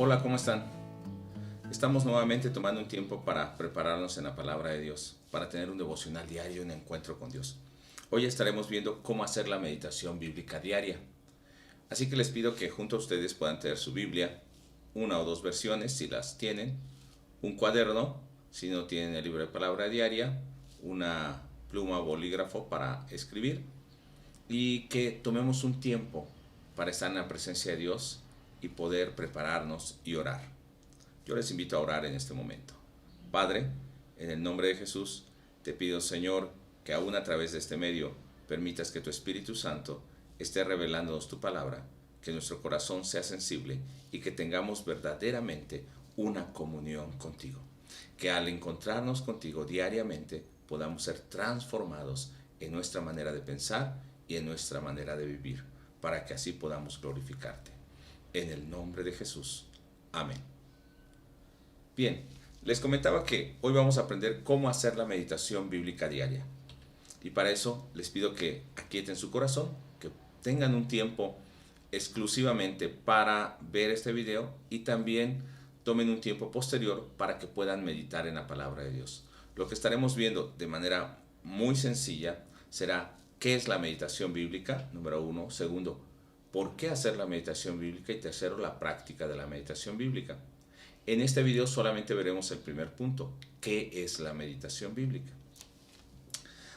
Hola, ¿cómo están? Estamos nuevamente tomando un tiempo para prepararnos en la palabra de Dios, para tener un devocional diario, un encuentro con Dios. Hoy estaremos viendo cómo hacer la meditación bíblica diaria. Así que les pido que junto a ustedes puedan tener su Biblia, una o dos versiones si las tienen, un cuaderno si no tienen el libro de palabra diaria, una pluma o bolígrafo para escribir y que tomemos un tiempo para estar en la presencia de Dios y poder prepararnos y orar. Yo les invito a orar en este momento. Padre, en el nombre de Jesús, te pido, Señor, que aún a través de este medio permitas que tu Espíritu Santo esté revelándonos tu palabra, que nuestro corazón sea sensible y que tengamos verdaderamente una comunión contigo. Que al encontrarnos contigo diariamente podamos ser transformados en nuestra manera de pensar y en nuestra manera de vivir, para que así podamos glorificarte. En el nombre de Jesús. Amén. Bien, les comentaba que hoy vamos a aprender cómo hacer la meditación bíblica diaria. Y para eso les pido que aquieten su corazón, que tengan un tiempo exclusivamente para ver este video y también tomen un tiempo posterior para que puedan meditar en la palabra de Dios. Lo que estaremos viendo de manera muy sencilla será qué es la meditación bíblica, número uno. Segundo, por qué hacer la meditación bíblica. Y tercero, la práctica de la meditación bíblica. En este video solamente veremos el primer punto, ¿qué es la meditación bíblica?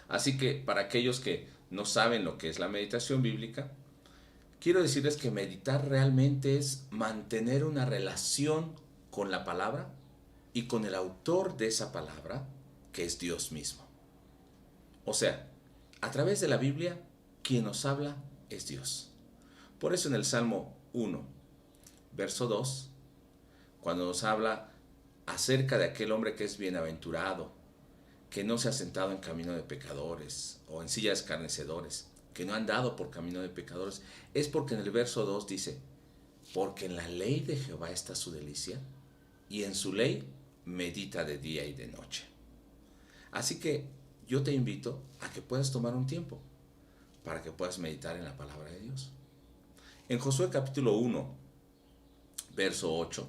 Así que para aquellos que no saben lo que es la meditación bíblica, quiero decirles que meditar realmente es mantener una relación con la palabra y con el autor de esa palabra, que es Dios mismo. O sea, a través de la Biblia, quien nos habla es Dios. Por eso en el Salmo 1, verso 2, cuando nos habla acerca de aquel hombre que es bienaventurado, que no se ha sentado en camino de pecadores o en silla de escarnecedores, que no ha andado por camino de pecadores, es porque en el verso 2 dice, porque en la ley de Jehová está su delicia, y en su ley medita de día y de noche. Así que yo te invito a que puedas tomar un tiempo para que puedas meditar en la palabra de Dios. En Josué capítulo 1, verso 8,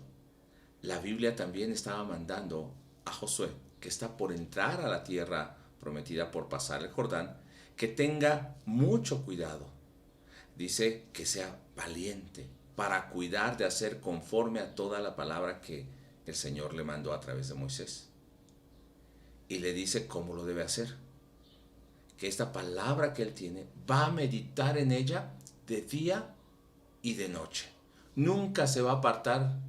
la Biblia también estaba mandando a Josué, que está por entrar a la tierra prometida, por pasar el Jordán, que tenga mucho cuidado. Dice que sea valiente para cuidar de hacer conforme a toda la palabra que el Señor le mandó a través de Moisés. Y le dice cómo lo debe hacer. Que esta palabra que él tiene, va a meditar en ella de día y de noche. Nunca se va a apartar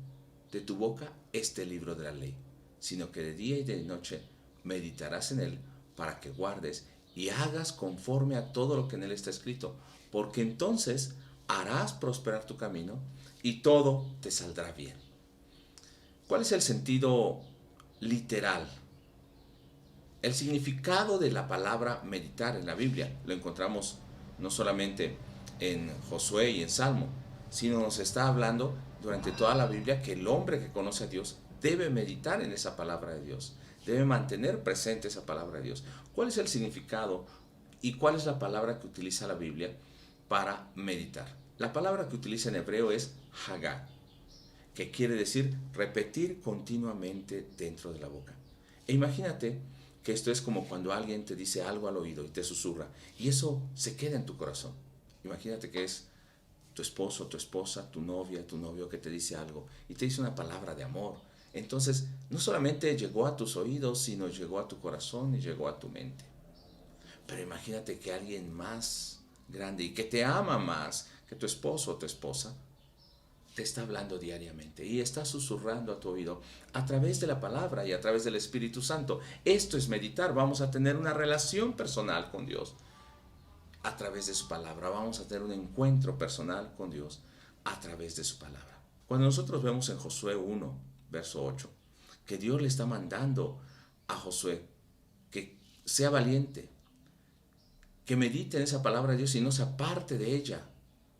de tu boca este libro de la ley, sino que de día y de noche meditarás en él para que guardes y hagas conforme a todo lo que en él está escrito, porque entonces harás prosperar tu camino y todo te saldrá bien. ¿Cuál es el sentido literal? El significado de la palabra meditar en la Biblia lo encontramos no solamente en Josué y en Salmo, sino nos está hablando durante toda la Biblia que el hombre que conoce a Dios debe meditar en esa palabra de Dios, debe mantener presente esa palabra de Dios. ¿Cuál es el significado y cuál es la palabra que utiliza la Biblia para meditar? La palabra que utiliza en hebreo es hagá, que quiere decir repetir continuamente dentro de la boca. E imagínate que esto es como cuando alguien te dice algo al oído y te susurra, y eso se queda en tu corazón. Imagínate que es tu esposo, tu esposa, tu novia, tu novio que te dice algo y te dice una palabra de amor. Entonces, no solamente llegó a tus oídos, sino llegó a tu corazón y llegó a tu mente. Pero imagínate que alguien más grande y que te ama más que tu esposo o tu esposa, te está hablando diariamente y está susurrando a tu oído a través de la palabra y a través del Espíritu Santo. Esto es meditar. Vamos a tener una relación personal con Dios a través de su palabra. Vamos a tener un encuentro personal con Dios a través de su palabra. Cuando nosotros vemos en Josué 1, verso 8, que Dios le está mandando a Josué que sea valiente, que medite en esa palabra de Dios y no se aparte de ella,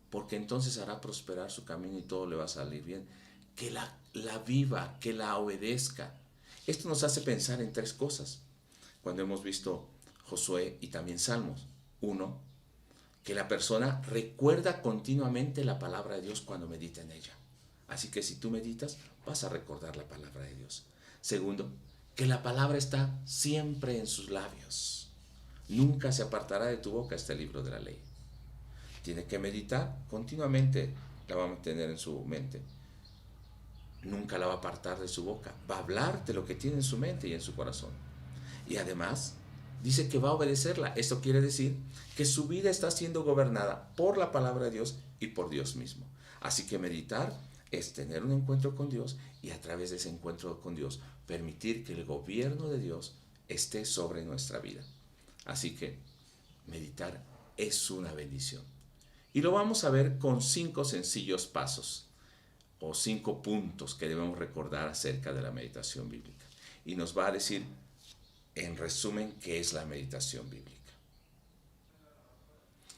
porque entonces hará prosperar su camino y todo le va a salir bien. Que la viva, que la obedezca. Esto nos hace pensar en tres cosas. Cuando hemos visto Josué y también Salmos. Uno, que la persona recuerda continuamente la palabra de Dios cuando medita en ella. Así que si tú meditas, vas a recordar la palabra de Dios. Segundo, que la palabra está siempre en sus labios. Nunca se apartará de tu boca este libro de la ley. Tiene que meditar continuamente, la va a mantener en su mente. Nunca la va a apartar de su boca. Va a hablar de lo que tiene en su mente y en su corazón. Y además, dice que va a obedecerla. Esto quiere decir que su vida está siendo gobernada por la palabra de Dios y por Dios mismo. Así que meditar es tener un encuentro con Dios y a través de ese encuentro con Dios permitir que el gobierno de Dios esté sobre nuestra vida. Así que meditar es una bendición. Y lo vamos a ver con 5 sencillos pasos o 5 puntos que debemos recordar acerca de la meditación bíblica. Y nos va a decir, en resumen, qué es la meditación bíblica.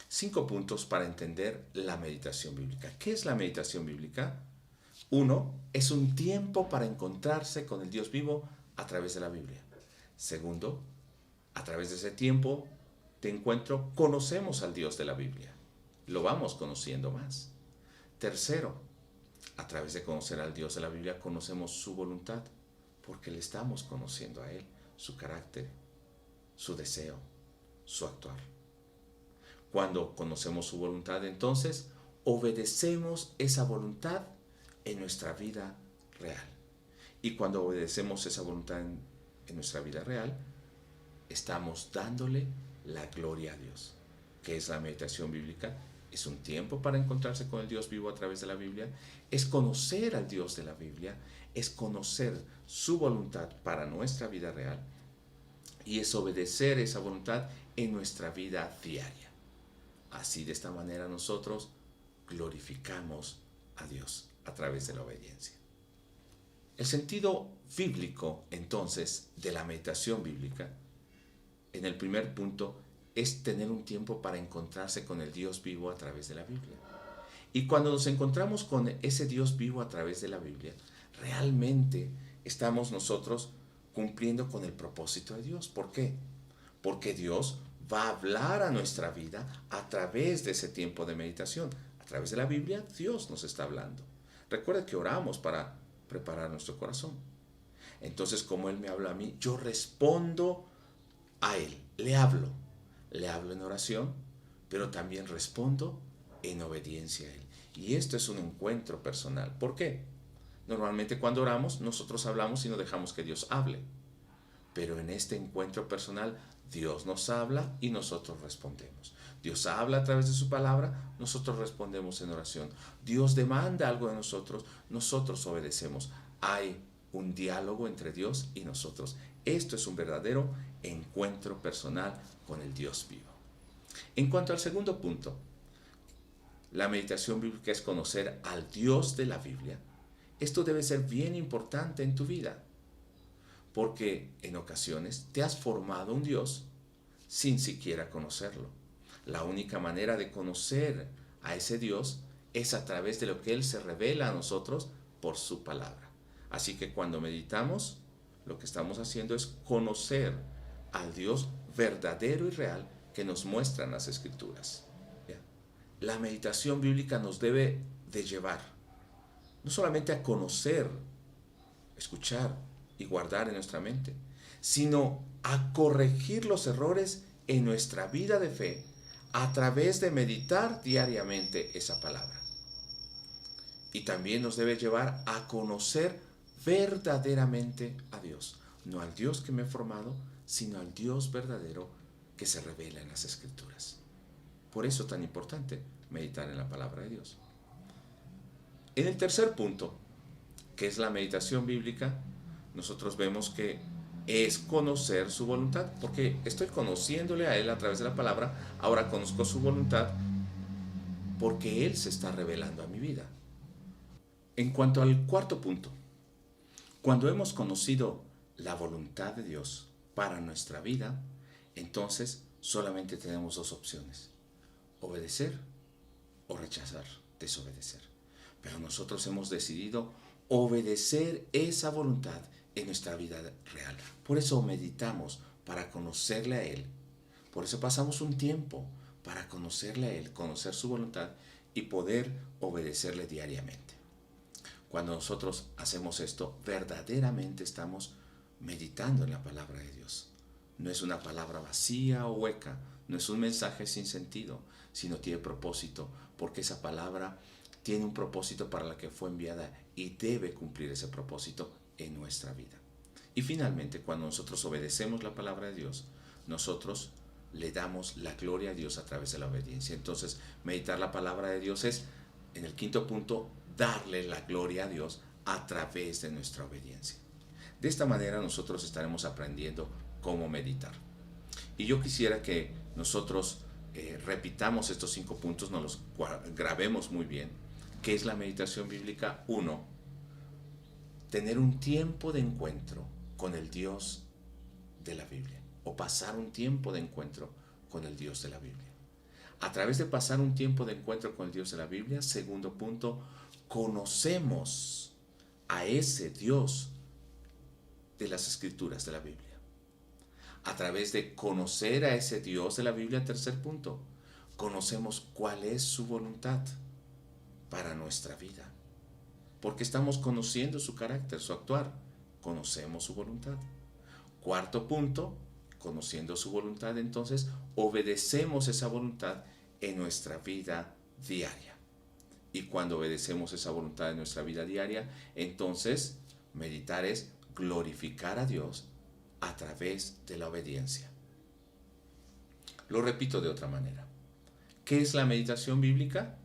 5 puntos para entender la meditación bíblica. ¿Qué es la meditación bíblica? 1. Es un tiempo para encontrarse con el Dios vivo a través de la Biblia. Segundo, a través de ese tiempo de encuentro conocemos al Dios de la Biblia. Lo vamos conociendo más. Tercero, a través de conocer al Dios de la Biblia conocemos su voluntad, porque le estamos conociendo a Él, su carácter, su deseo, su actuar. Cuando conocemos su voluntad, entonces obedecemos esa voluntad en nuestra vida real. Y cuando obedecemos esa voluntad en nuestra vida real, estamos dándole la gloria a Dios. ¿Qué es la meditación bíblica? Es un tiempo para encontrarse con el Dios vivo a través de la Biblia, es conocer al Dios de la Biblia, es conocer su voluntad para nuestra vida real y es obedecer esa voluntad en nuestra vida diaria. Así, de esta manera, nosotros glorificamos a Dios a través de la obediencia. El sentido bíblico, entonces, de la meditación bíblica, en el primer punto, es tener un tiempo para encontrarse con el Dios vivo a través de la Biblia. Y cuando nos encontramos con ese Dios vivo a través de la Biblia, realmente estamos nosotros cumpliendo con el propósito de Dios. ¿Por qué? Porque Dios va a hablar a nuestra vida a través de ese tiempo de meditación. A través de la Biblia, Dios nos está hablando. Recuerda que oramos para preparar nuestro corazón. Entonces, como Él me habla a mí, yo respondo a Él, le hablo en oración, pero también respondo en obediencia a Él. Y esto es un encuentro personal. ¿Por qué? Normalmente cuando oramos, nosotros hablamos y no dejamos que Dios hable. Pero en este encuentro personal, Dios nos habla y nosotros respondemos. Dios habla a través de su palabra, nosotros respondemos en oración. Dios demanda algo de nosotros, nosotros obedecemos. Hay un diálogo entre Dios y nosotros. Esto es un verdadero encuentro personal con el Dios vivo. En cuanto al segundo punto, la meditación bíblica es conocer al Dios de la Biblia. Esto debe ser bien importante en tu vida, porque en ocasiones te has formado un Dios sin siquiera conocerlo. La única manera de conocer a ese Dios es a través de lo que Él se revela a nosotros por su palabra. Así que cuando meditamos, lo que estamos haciendo es conocer al Dios verdadero y real que nos muestran las Escrituras. ¿Ya? La meditación bíblica nos debe de llevar no solamente a conocer, escuchar y guardar en nuestra mente, sino a corregir los errores en nuestra vida de fe a través de meditar diariamente esa palabra. Y también nos debe llevar a conocer verdaderamente a Dios, no al Dios que me he formado, sino al Dios verdadero que se revela en las Escrituras. Por eso es tan importante meditar en la palabra de Dios. En el tercer punto, que es la meditación bíblica, nosotros vemos que es conocer su voluntad, porque estoy conociéndole a Él a través de la palabra, ahora conozco su voluntad porque Él se está revelando a mi vida. En cuanto al cuarto punto, cuando hemos conocido la voluntad de Dios para nuestra vida, entonces solamente tenemos dos opciones: obedecer o rechazar, desobedecer. Pero nosotros hemos decidido obedecer esa voluntad en nuestra vida real. Por eso meditamos para conocerle a Él. Por eso pasamos un tiempo para conocerle a Él, conocer su voluntad y poder obedecerle diariamente. Cuando nosotros hacemos esto, verdaderamente estamos meditando en la palabra de Dios. No es una palabra vacía o hueca, no es un mensaje sin sentido, sino tiene propósito, porque esa palabra tiene un propósito para la que fue enviada y debe cumplir ese propósito en nuestra vida. Y finalmente, cuando nosotros obedecemos la palabra de Dios, nosotros le damos la gloria a Dios a través de la obediencia. Entonces, meditar la palabra de Dios es, en el quinto punto, darle la gloria a Dios a través de nuestra obediencia. De esta manera nosotros estaremos aprendiendo cómo meditar. Y yo quisiera que nosotros repitamos estos 5 puntos, nos los grabemos muy bien. ¿Qué es la meditación bíblica? 1. Tener un tiempo de encuentro con el Dios de la Biblia, o pasar un tiempo de encuentro con el Dios de la Biblia. A través de pasar un tiempo de encuentro con el Dios de la Biblia, segundo punto, conocemos a ese Dios de las Escrituras de la Biblia. A través de conocer a ese Dios de la Biblia, tercer punto, conocemos cuál es su voluntad para nuestra vida. Porque estamos conociendo su carácter, su actuar. Conocemos su voluntad. Cuarto punto, conociendo su voluntad, entonces obedecemos esa voluntad en nuestra vida diaria. Y cuando obedecemos esa voluntad en nuestra vida diaria, entonces meditar es glorificar a Dios a través de la obediencia. Lo repito de otra manera. ¿Qué es la meditación bíblica?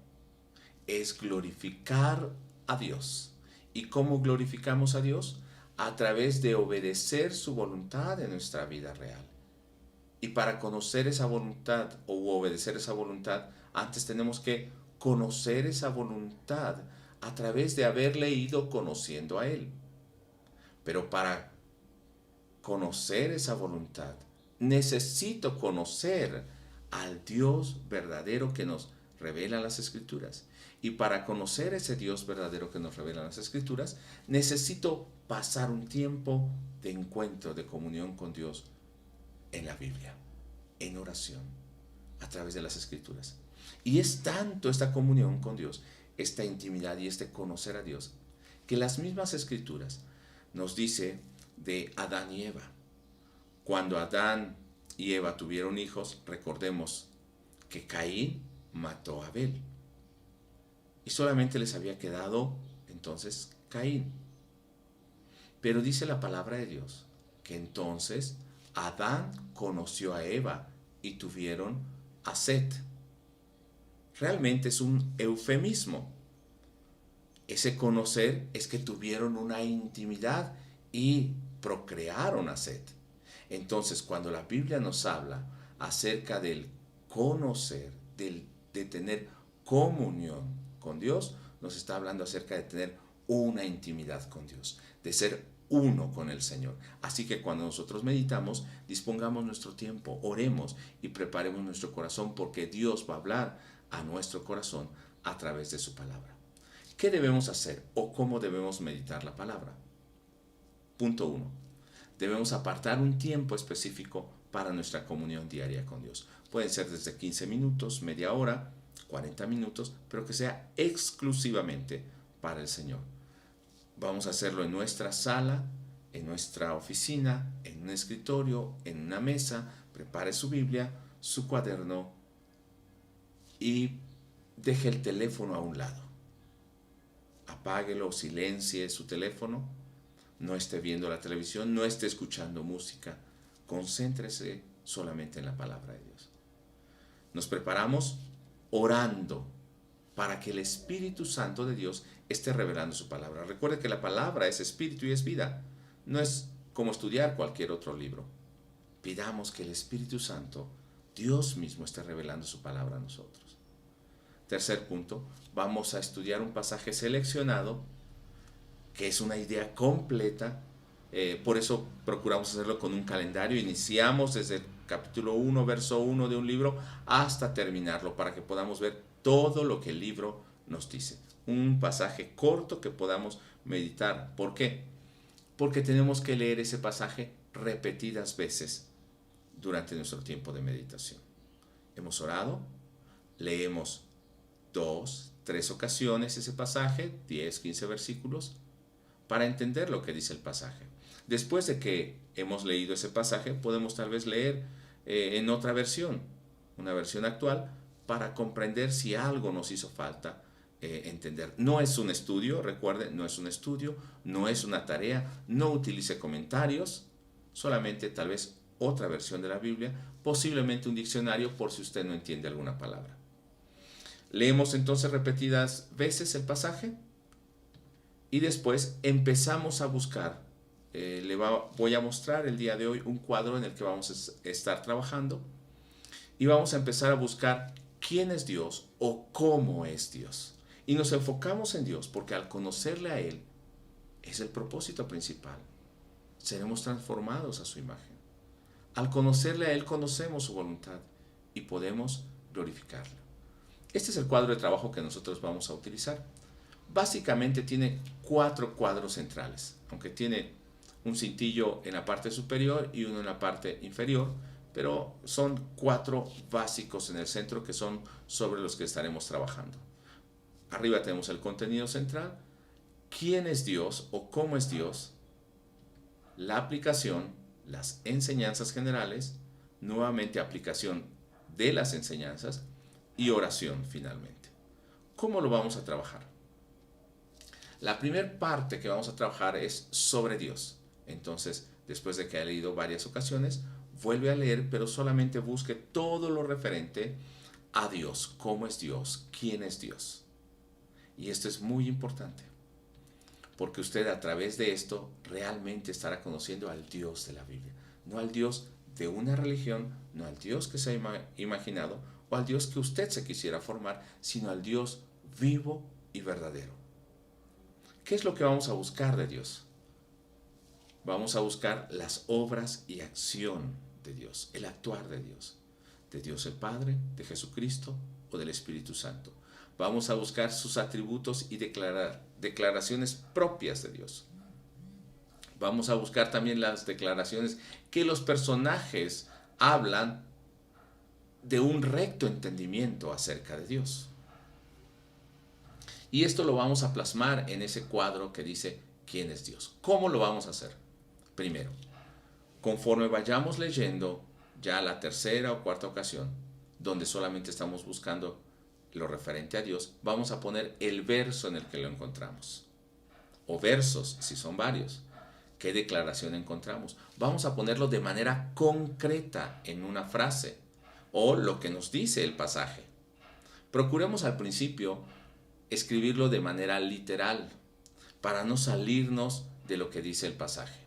Es glorificar a Dios. ¿Y cómo glorificamos a Dios? A través de obedecer su voluntad en nuestra vida real. Y para conocer esa voluntad o obedecer esa voluntad, antes tenemos que conocer esa voluntad a través de haberle ido conociendo a Él. Pero para conocer esa voluntad, necesito conocer al Dios verdadero que nos revela las Escrituras. Y para conocer ese Dios verdadero que nos revela las Escrituras, necesito pasar un tiempo de encuentro, de comunión con Dios en la Biblia, en oración, a través de las Escrituras. Y es tanto esta comunión con Dios, esta intimidad y este conocer a Dios, que las mismas Escrituras nos dice de Adán y Eva. Cuando Adán y Eva tuvieron hijos, recordemos que Caín mató a Abel. Y solamente les había quedado entonces Caín. Pero dice la palabra de Dios que entonces Adán conoció a Eva y tuvieron a Set. Realmente es un eufemismo. Ese conocer es que tuvieron una intimidad y procrearon a Set. Entonces, cuando la Biblia nos habla acerca del conocer, de tener comunión con Dios, nos está hablando acerca de tener una intimidad con Dios, de ser uno con el Señor. Así que cuando nosotros meditamos, dispongamos nuestro tiempo, oremos y preparemos nuestro corazón, porque Dios va a hablar a nuestro corazón a través de su palabra. ¿Qué debemos hacer o cómo debemos meditar la palabra? Punto 1. Debemos apartar un tiempo específico para nuestra comunión diaria con Dios. Pueden ser desde 15 minutos, media hora, 40 minutos, pero que sea exclusivamente para el Señor. Vamos a hacerlo en nuestra sala, en nuestra oficina, en un escritorio, en una mesa. Prepare su Biblia, su cuaderno y deje el teléfono a un lado. Apáguelo, silencie su teléfono, no esté viendo la televisión, no esté escuchando música. Concéntrese solamente en la palabra de Dios. Nos preparamos orando para que el Espíritu Santo de Dios esté revelando su palabra. Recuerde que la palabra es espíritu y es vida. No es como estudiar cualquier otro libro. Pidamos que el Espíritu Santo, Dios mismo, esté revelando su palabra a nosotros. Tercer punto, vamos a estudiar un pasaje seleccionado que es una idea completa. Por eso procuramos hacerlo con un calendario. Iniciamos desde el capítulo 1, verso 1 de un libro hasta terminarlo, para que podamos ver todo lo que el libro nos dice. Un pasaje corto que podamos meditar. ¿Por qué? Porque tenemos que leer ese pasaje repetidas veces durante nuestro tiempo de meditación. Hemos orado, leemos 2, 3 ocasiones ese pasaje, 10, 15 versículos, para entender lo que dice el pasaje. Después de que hemos leído ese pasaje, podemos tal vez leer en otra versión, una versión actual, para comprender si algo nos hizo falta entender. No es un estudio, recuerden, no es un estudio, no es una tarea, no utilice comentarios, solamente tal vez otra versión de la Biblia, posiblemente un diccionario por si usted no entiende alguna palabra. Leemos entonces repetidas veces el pasaje y después empezamos a buscar. Voy a mostrar el día de hoy un cuadro en el que vamos a estar trabajando y vamos a empezar a buscar quién es Dios o cómo es Dios. Y nos enfocamos en Dios porque al conocerle a Él es el propósito principal. Seremos transformados a su imagen. Al conocerle a Él conocemos su voluntad y podemos glorificarlo. Este es el cuadro de trabajo que nosotros vamos a utilizar. Básicamente tiene 4 cuadros centrales, aunque tiene un cintillo en la parte superior y uno en la parte inferior, pero son 4 básicos en el centro que son sobre los que estaremos trabajando. Arriba tenemos el contenido central, quién es Dios o cómo es Dios, la aplicación, las enseñanzas generales, nuevamente aplicación de las enseñanzas y oración finalmente. ¿Cómo lo vamos a trabajar? La primera parte que vamos a trabajar es sobre Dios. Entonces, después de que haya leído varias ocasiones, vuelve a leer, pero solamente busque todo lo referente a Dios. ¿Cómo es Dios? ¿Quién es Dios? Y esto es muy importante, porque usted a través de esto realmente estará conociendo al Dios de la Biblia. No al Dios de una religión, no al Dios que se ha imaginado o al Dios que usted se quisiera formar, sino al Dios vivo y verdadero. ¿Qué es lo que vamos a buscar de Dios? Vamos a buscar las obras y acción de Dios, el actuar de Dios el Padre, de Jesucristo o del Espíritu Santo. Vamos a buscar sus atributos y declaraciones propias de Dios. Vamos a buscar también las declaraciones que los personajes hablan de un recto entendimiento acerca de Dios. Y esto lo vamos a plasmar en ese cuadro que dice ¿quién es Dios? ¿Cómo lo vamos a hacer? Primero, conforme vayamos leyendo ya la tercera o cuarta ocasión, donde solamente estamos buscando lo referente a Dios, vamos a poner el verso en el que lo encontramos. O versos, si son varios. ¿Qué declaración encontramos? Vamos a ponerlo de manera concreta en una frase o lo que nos dice el pasaje. Procuremos al principio escribirlo de manera literal para no salirnos de lo que dice el pasaje.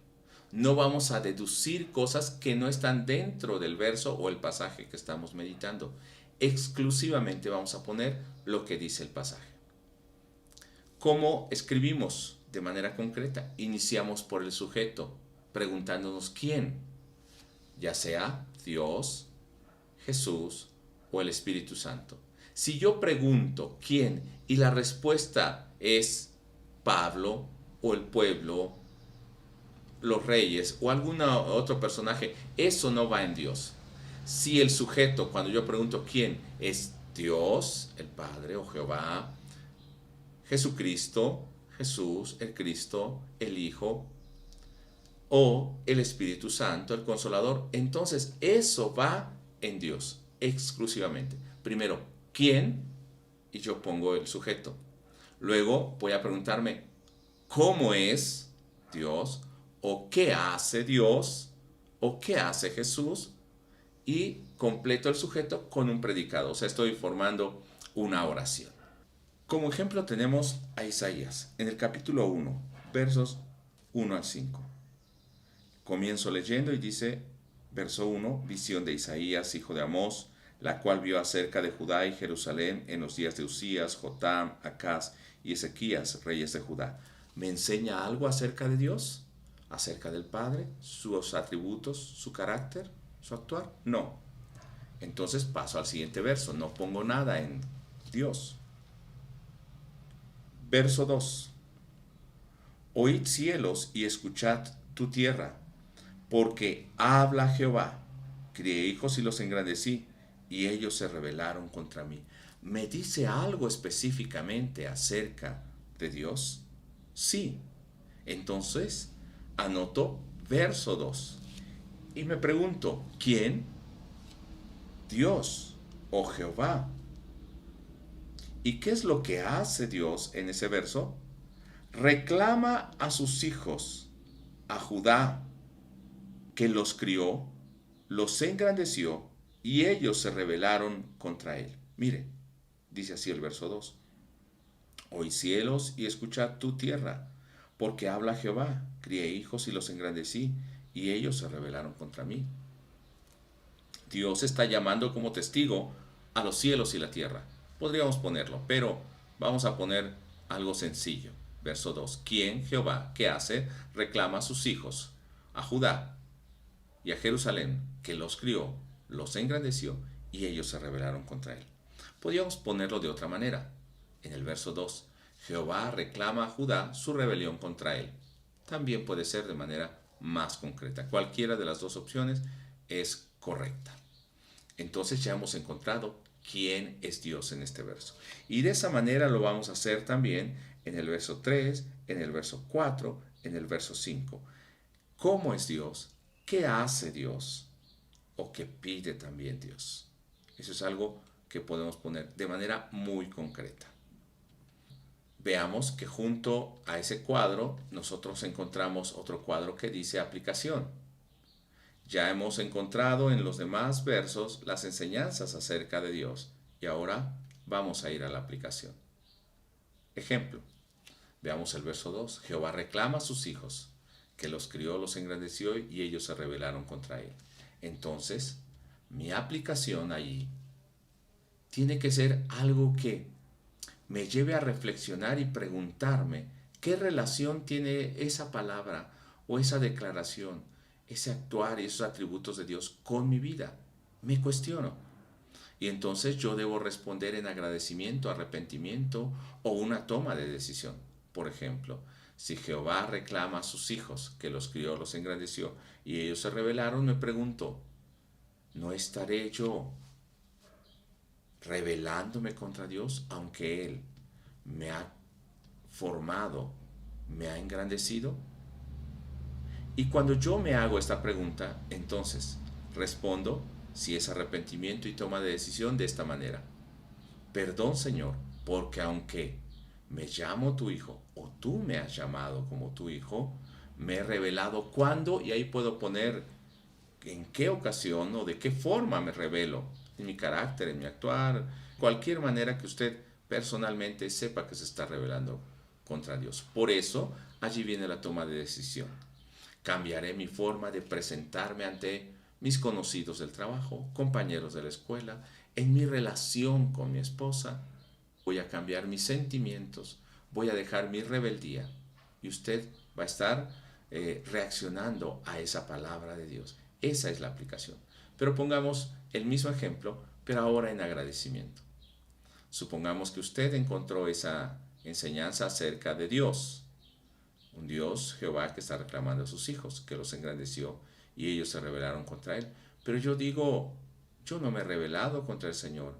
No vamos a deducir cosas que no están dentro del verso o el pasaje que estamos meditando. Exclusivamente vamos a poner lo que dice el pasaje. ¿Cómo escribimos? De manera concreta. Iniciamos por el sujeto, preguntándonos quién, ya sea Dios, Jesús o el Espíritu Santo. Si yo pregunto quién y la respuesta es Pablo o el pueblo, los reyes o algún otro personaje, eso no va en Dios. Si el sujeto, cuando yo pregunto quién, es Dios, el Padre o Jehová, Jesucristo, Jesús, el Cristo, el Hijo o el Espíritu Santo, el Consolador, entonces eso va en Dios exclusivamente. Primero, ¿quién? Y yo pongo el sujeto. Luego voy a preguntarme, ¿cómo es Dios? ¿O qué hace Dios? ¿O qué hace Jesús? Y completo el sujeto con un predicado. O sea, estoy formando una oración. Como ejemplo tenemos a Isaías en el capítulo 1, versos 1 al 5. Comienzo leyendo y dice, verso 1, visión de Isaías, hijo de Amós, la cual vio acerca de Judá y Jerusalén en los días de Usías, Jotam, Acaz y Ezequías, reyes de Judá. ¿Me enseña algo acerca de Dios? ¿Acerca del Padre? ¿Sus atributos? ¿Su carácter? ¿Su actuar? No. Entonces paso al siguiente verso, no pongo nada en Dios. Verso 2. Oíd cielos y escuchad tu tierra, porque habla Jehová, crié hijos y los engrandecí, y ellos se rebelaron contra mí. ¿Me dice algo específicamente acerca de Dios? Sí. Entonces, anoto verso 2. Y me pregunto, ¿quién? Dios o Jehová. ¿Y qué es lo que hace Dios en ese verso? Reclama a sus hijos, a Judá, que los crió, los engrandeció y ellos se rebelaron contra él. Mire, dice así el verso 2. Oí cielos y escuchad tu tierra, porque habla Jehová, crié hijos y los engrandecí y ellos se rebelaron contra mí. Dios está llamando como testigo a los cielos y la tierra. Podríamos ponerlo, pero vamos a poner algo sencillo. Verso 2. ¿Quién, Jehová, qué hace? Reclama a sus hijos, a Judá y a Jerusalén, que los crió, los engrandeció y ellos se rebelaron contra él. Podríamos ponerlo de otra manera. En el verso 2, Jehová reclama a Judá su rebelión contra él. También puede ser de manera más concreta. Cualquiera de las dos opciones es correcta. Entonces ya hemos encontrado quién es Dios en este verso. Y de esa manera lo vamos a hacer también en el verso 3, en el verso 4, en el verso 5. ¿Cómo es Dios? ¿Qué hace Dios? ¿O qué pide también Dios? Eso es algo que podemos poner de manera muy concreta. Veamos que junto a ese cuadro nosotros encontramos otro cuadro que dice aplicación. Ya hemos encontrado en los demás versos las enseñanzas acerca de Dios y ahora vamos a ir a la aplicación. Ejemplo, veamos el verso 2. Jehová reclama a sus hijos, que los crió, los engrandeció y ellos se rebelaron contra él. Entonces, mi aplicación allí tiene que ser algo que me lleve a reflexionar y preguntarme qué relación tiene esa palabra o esa declaración, ese actuar y esos atributos de Dios con mi vida. Me cuestiono. Y entonces yo debo responder en agradecimiento, arrepentimiento o una toma de decisión. Por ejemplo, si Jehová reclama a sus hijos, que los crió, los engrandeció, y ellos se rebelaron, me pregunto, ¿no estaré yo rebelándome contra Dios, aunque Él me ha formado, me ha engrandecido? Y cuando yo me hago esta pregunta, entonces respondo, si es arrepentimiento y toma de decisión, de esta manera. Perdón, Señor, porque aunque me llamo tu hijo, o tú me has llamado como tu hijo, me he revelado cuándo, y ahí puedo poner en qué ocasión o de qué forma me revelo, en mi carácter, en mi actuar, cualquier manera que usted personalmente sepa que se está rebelando contra Dios. Por eso, allí viene la toma de decisión. Cambiaré mi forma de presentarme ante mis conocidos del trabajo, compañeros de la escuela, en mi relación con mi esposa. Voy a cambiar mis sentimientos, voy a dejar mi rebeldía y usted va a estar reaccionando a esa palabra de Dios. Esa es la aplicación. Pero pongamos el mismo ejemplo, pero ahora en agradecimiento. Supongamos que usted encontró esa enseñanza acerca de Dios. Un Dios, Jehová, que está reclamando a sus hijos, que los engrandeció y ellos se rebelaron contra él. Pero yo digo, yo no me he rebelado contra el Señor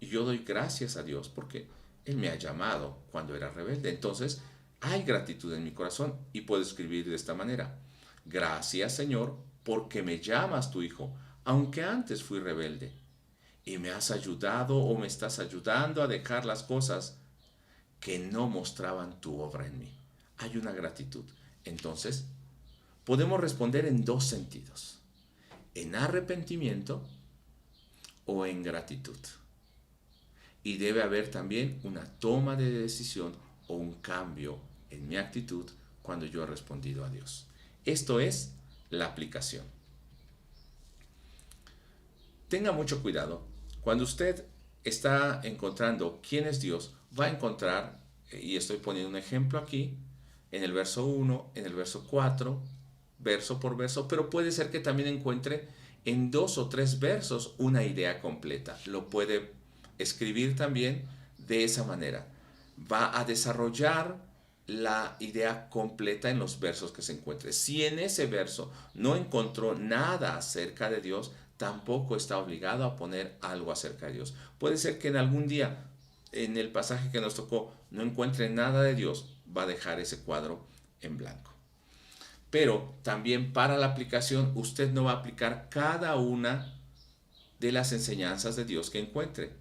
y yo doy gracias a Dios porque Él me ha llamado cuando era rebelde. Entonces, hay gratitud en mi corazón y puedo escribir de esta manera. Gracias, Señor, porque me llamas tu hijo, aunque antes fui rebelde. Y me has ayudado o me estás ayudando a dejar las cosas que no mostraban tu obra en mí. Hay una gratitud. Entonces, podemos responder en dos sentidos. En arrepentimiento o en gratitud. Y debe haber también una toma de decisión o un cambio en mi actitud cuando yo he respondido a Dios. Esto es la aplicación. Tenga mucho cuidado. Cuando usted está encontrando quién es Dios, va a encontrar, y estoy poniendo un ejemplo aquí, en el verso 1, en el verso 4, verso por verso, pero puede ser que también encuentre en 2 o 3 versos una idea completa. Lo puede escribir también de esa manera. Va a desarrollar la idea completa en los versos que se encuentre. Si en ese verso no encontró nada acerca de Dios, tampoco está obligado a poner algo acerca de Dios. Puede ser que en algún día, en el pasaje que nos tocó, no encuentre nada de Dios, va a dejar ese cuadro en blanco. Pero también para la aplicación, usted no va a aplicar cada una de las enseñanzas de Dios que encuentre.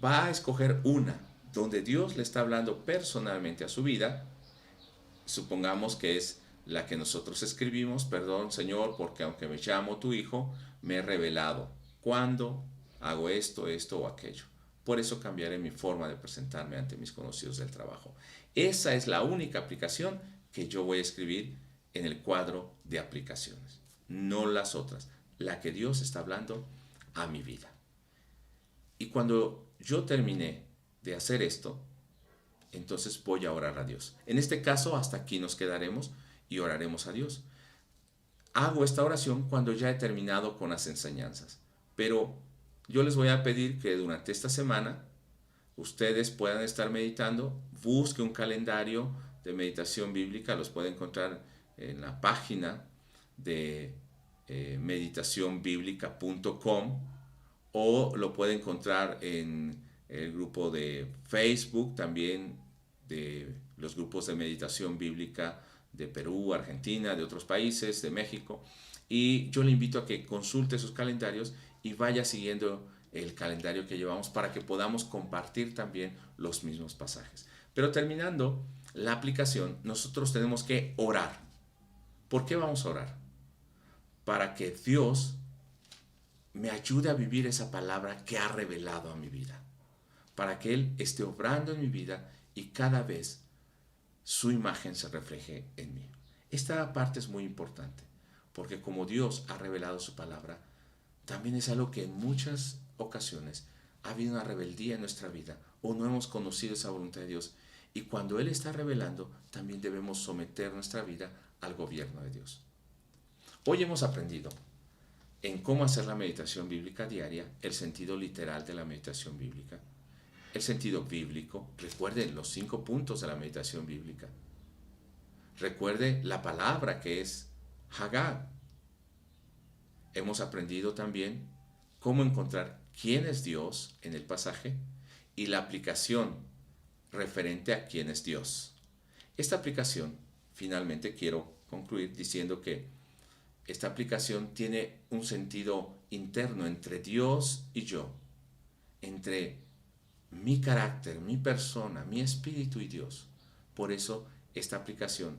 Va a escoger una donde Dios le está hablando personalmente a su vida. Supongamos que es la que nosotros escribimos: perdón, Señor, porque aunque me llamo tu hijo, me he revelado cuando hago esto, esto o aquello. Por eso cambiaré mi forma de presentarme ante mis conocidos del trabajo. Esa es la única aplicación que yo voy a escribir en el cuadro de aplicaciones, no las otras, la que Dios está hablando a mi vida. Y cuando yo terminé de hacer esto, entonces voy a orar a Dios. En este caso, hasta aquí nos quedaremos y oraremos a Dios. Hago esta oración cuando ya he terminado con las enseñanzas, pero yo les voy a pedir que durante esta semana ustedes puedan estar meditando. Busque un calendario de meditación bíblica, los puede encontrar en la página de meditacionbiblica.com, o lo puede encontrar en el grupo de Facebook también, de los grupos de meditación bíblica de Perú, Argentina, de otros países, de México. Y yo le invito a que consulte sus calendarios y vaya siguiendo el calendario que llevamos para que podamos compartir también los mismos pasajes. Pero terminando la aplicación, nosotros tenemos que orar. ¿Por qué vamos a orar? Para que Dios me ayude a vivir esa palabra que ha revelado a mi vida. Para que Él esté obrando en mi vida y cada vez su imagen se refleje en mí. Esta parte es muy importante, porque como Dios ha revelado su palabra, también es algo que en muchas ocasiones ha habido una rebeldía en nuestra vida o no hemos conocido esa voluntad de Dios. Y cuando Él está revelando, también debemos someter nuestra vida al gobierno de Dios. Hoy hemos aprendido en cómo hacer la meditación bíblica diaria, el sentido literal de la meditación bíblica, el sentido bíblico. Recuerden los 5 puntos de la meditación bíblica. Recuerde la palabra que es Hagá. Hemos aprendido también cómo encontrar quién es Dios en el pasaje y la aplicación referente a quién es Dios. Esta aplicación, finalmente quiero concluir diciendo que esta aplicación tiene un sentido interno entre Dios y yo, entre mi carácter, mi persona, mi espíritu y Dios. Por eso esta aplicación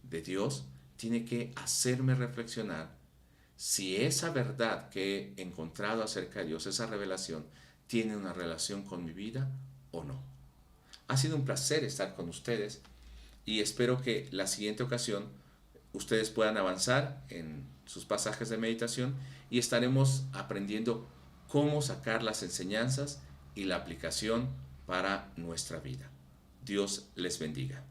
de Dios tiene que hacerme reflexionar si esa verdad que he encontrado acerca de Dios, esa revelación, tiene una relación con mi vida o no. Ha sido un placer estar con ustedes y espero que la siguiente ocasión ustedes puedan avanzar en sus pasajes de meditación y estaremos aprendiendo cómo sacar las enseñanzas y la aplicación para nuestra vida. Dios les bendiga.